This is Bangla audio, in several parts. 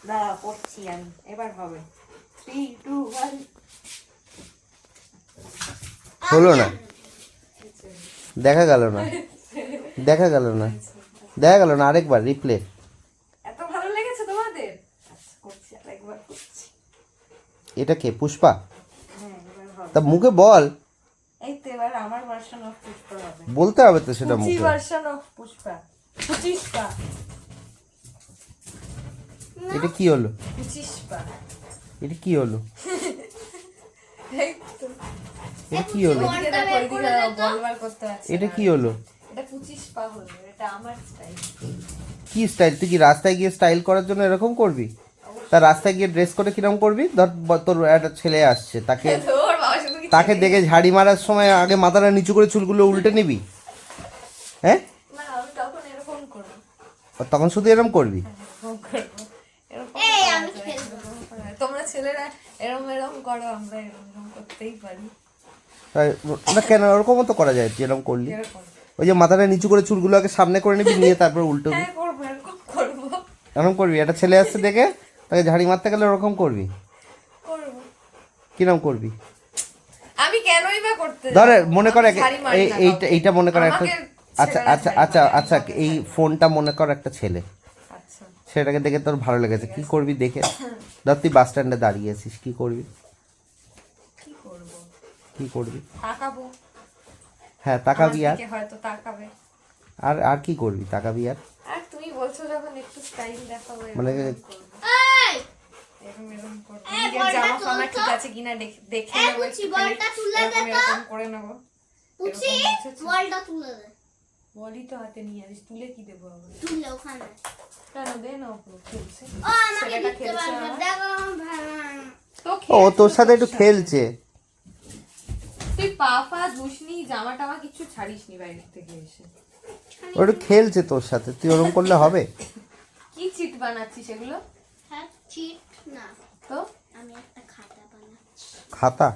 দাঁড়া পড়ছি আমি, এবার হবে। 3, 2, 1। হলো না, দেখা গেল না, দেখা গেল না, দেখা গেল না। আরেকবার রিপ্লে। এত ভালো লেগেছে তোমাদের? আচ্ছা করছি, আরেকবার করছি। এটা কে, পুষ্পা? হ্যাঁ এবার হবে। তা মুখে বল। এই তো এবার আমার ভার্সন অফ পুষ্পা হবে। বলতে হবে তো সেটা পুচি মুখে। Version of Pushpa. পুচিষ্পা। এটা কি হলো? পুচিষ্পা। এটা কি হলো? এই তো। এটা কি হলো? এদিকে দেখো, এদিকে দেখো, বলবার করতে পারছি এটা না। কি হলো? এটা পুচিষ্পা হলো, এটা আমার স্টাইল। কি স্টাইল? তুই কি রাস্তায় গিয়ে স্টাইল করার জন্য এরকম করবি? তা রাস্তায় গিয়ে ড্রেস করে কিরকম করবি? ধর তোর একটা ছেলে আসছে, তাকে তোর বাবা শুধু কি তাকে দেখে ঝাড়ি মারার সময় আগে মাথাটা নিচু করে চুলগুলো উল্টে নিবি? হ্যাঁ, না, আমি তখন এরকম করব। তখন শুধু এরকম করবি? এরকম করব। এরকম এই করা আমি যায়, খেলবো। এরকম করা যায়। তোমরা ছেলেরা এরকম এরকম করো, আমরা এরকম এরকম করতেই পারি। তাই না, কেন ওরকমও তো করা যায় যেরকম করলি। এরকম। ওই যে মাথাটা নিচু করে চুলগুলো আগে সামনে করে নিবি, নিয়ে তারপর উল্টোবি। হ্যাঁ করবো, এরকম করবো। এরকম করবি? একটা ছেলে আসছে দেখে তাকে ঝাড়ি মারতে গেলে ওরকম করবি? করবো। কিরকম করবি? আমি কেনই বা করতে ধর যাবো? মনে কর আমি ঝাড়ি মারি না কাউকে। এইটা মনে কর একটা, আমাকে আচ্ছা ছেলেরা আচ্ছা ঝাড়ি আচ্ছা মারে, আমি আচ্ছা, কাউকে এই ছাড়ি না। ফোনটা মনে কর একটা ছেলে, আচ্ছা। সেটাকে দেখে তোর ভালো লেগেছে, কি করবি দেখে? ধর তুই বাস স্ট্যান্ডে দাঁড়িয়ে আছিস, কি করবি? কি করবো? কি করবি? তাকাবো। হ্যাঁ তাকাবি। আমার আর দিকে হয়তো তাকাবে। আর আর কি করবি? তাকাবি আর আর তুমি বলছো যখন একটু স্টাইল দেখাবো, মানে এরকম করবো। এই এরকম এরকম করবো। এই নিজের বলটা জামা ফামা তুল তো। ঠিক আছে কিনা দেখে এই নেবো পুচি, একটুখানি। বলটা তুলে দে এরকম তো। এরকম করে নেবো। পুচি এরকম বুঝেছো? বলটা তুলে দে। বলি তো হাতে নিয়ে আসিস, তুলে কি দেবো আবার? তুলে ওখানে। কেন, দে না ওপরে খেলছে। ও আমাকে ছেলেটা দিতে খেলছে পারবে, আমার। দেখো তো ও খেলছে তোর সাথে তোর একটু খেলছে। তুই পা ফা ধুসনি, জামা টামা কিছু ছাড়িসনি বাইরে থেকে এসে। ও একটু খেলছে তোর সাথে, তুই ওরকম করলে হবে? কি চিট বানাচ্ছিস এগুলো? হ্যাঁ চিট না, তো আমি একটা খাতা বানাচ্ছি। খাতা?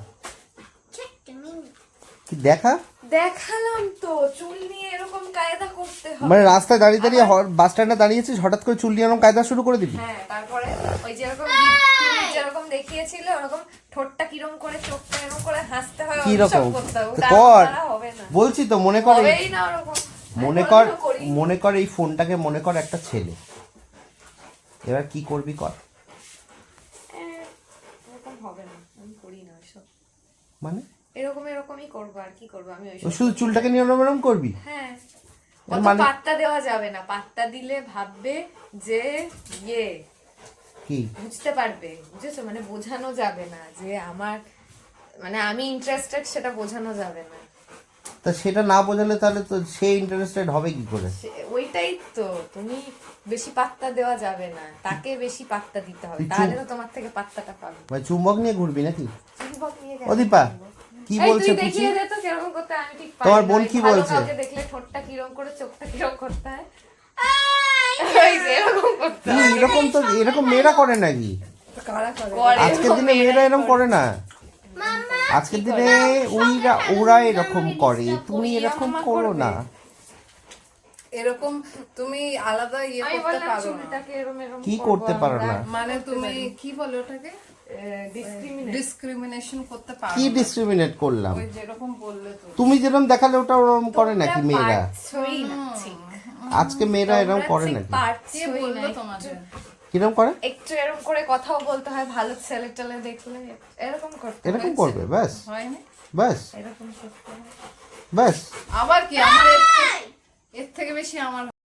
ছোট্ট মিনি। কি দেখা? দেখালাম তো, চুল নিয়ে এরকম কায়দা করতে হবে। মানে রাস্তায় দাঁড়িয়ে দাঁড়িয়ে বাস স্ট্যান্ডে দাঁড়িয়েছিস, হঠাৎ করে চুল নিয়ে এরকম কায়দা শুরু করে দিবি? হ্যাঁ, তারপরে ওই যেরকম তুমি যেরকম দেখিয়েছিল ওরকম ঠোঁটটা কিরম করে, চোখটা এরকম করে হাসতে হয়, কি ওইসব রকম? করতে হবে। তো তার কর। দ্বারা হবে না। বলছি তো, মনে কর হবেই না ওরকম। মনে আমি কর কোনোদিনও করিনি। মনে কর এই ফোনটাকে মনে কর একটা ছেলে, এবার কি করবি কর। এরকম হবে না, আমি করি না ওইসব। মানে এরকম এরকমই করবো, আর কি করবো আমি ও ওইসব। শুধু চুলটাকে নিয়ে ওরম ওরম করবি? হ্যাঁ, এর অত মানে- পাত্তা দেওয়া যাবে না। পাত্তা দিলে ভাববে যে ইয়ে, কি? বুঝতে পারবে, বুঝেছো? মানে বোঝানো যাবে না যে আমার, মানে আমি ইন্টারেস্টেড, সেটা বোঝানো যাবে না। তা সেটা না বোঝালে তাহলে তো সে ইন্টারেস্টেড হবে কি করে? ওইটাই তো, তুমি বেশি পাত্তা দেওয়া যাবে না, তাকে বেশি পাত্তা দিতে হবে, তুই তাহলে তো তোমার থেকে পাত্তাটা পাবে। মানে চুম্বক নিয়ে ঘুরবি নাকি? চুম্বক নিয়ে ও দীপা, কি এই বলছে তুই পুচি? দেখিয়ে দে তো কিরকম করতে হয়, আমি ঠিক পারি তোমার না। বোন ওই কি ভালো বলছে? কাউকে দেখলে ঠোঁটটা কিরম করে, চোখটা কিরম করতে হয়, ওই যে এরকম করতে হয়। এরকম তো, এরকম মেয়েরা করে নাকি? কারা করে? আজকের দিনে মেয়েরা এরকম করে না। মাম্মা আজকের দিনে ওরা এরকম করে, তুমি এরকম মামা করো করবে। না। এরকম তুমি আলাদা ইয়ে আমি করতে বললাম পারো না। চুলটাকে এরম এরম কি করবো করতে পারো আমরা। না? মানে তুমি কি বলে ওটাকে discriminate। ডিসক্রিমিনেশন করতে পারো কি না। ডিসক্রিমিনেট করলাম? ওই যেরকম বললে তো তুমি যেরকম দেখালে ওটা ওরকম করে নাকি তোমরা মেয়েরা? পারছোই না, ঠিক। আজকে মেয়েরা এরকম তোমরা করে ঠিক নাকি? কে পারছোই না, বললো একটু- তোমাদের? কিরকম করে? একটু এরকম করে কথাও বলতে হয়, ভালো ছেলে টেলে দেখলে এরকম করতে হয়। এরকম করবে ব্যাস, হয়নি? ব্যাস, এরকম করতে হয়। ব্যাস। আবার কি আমার এর থেকে বেশি আমার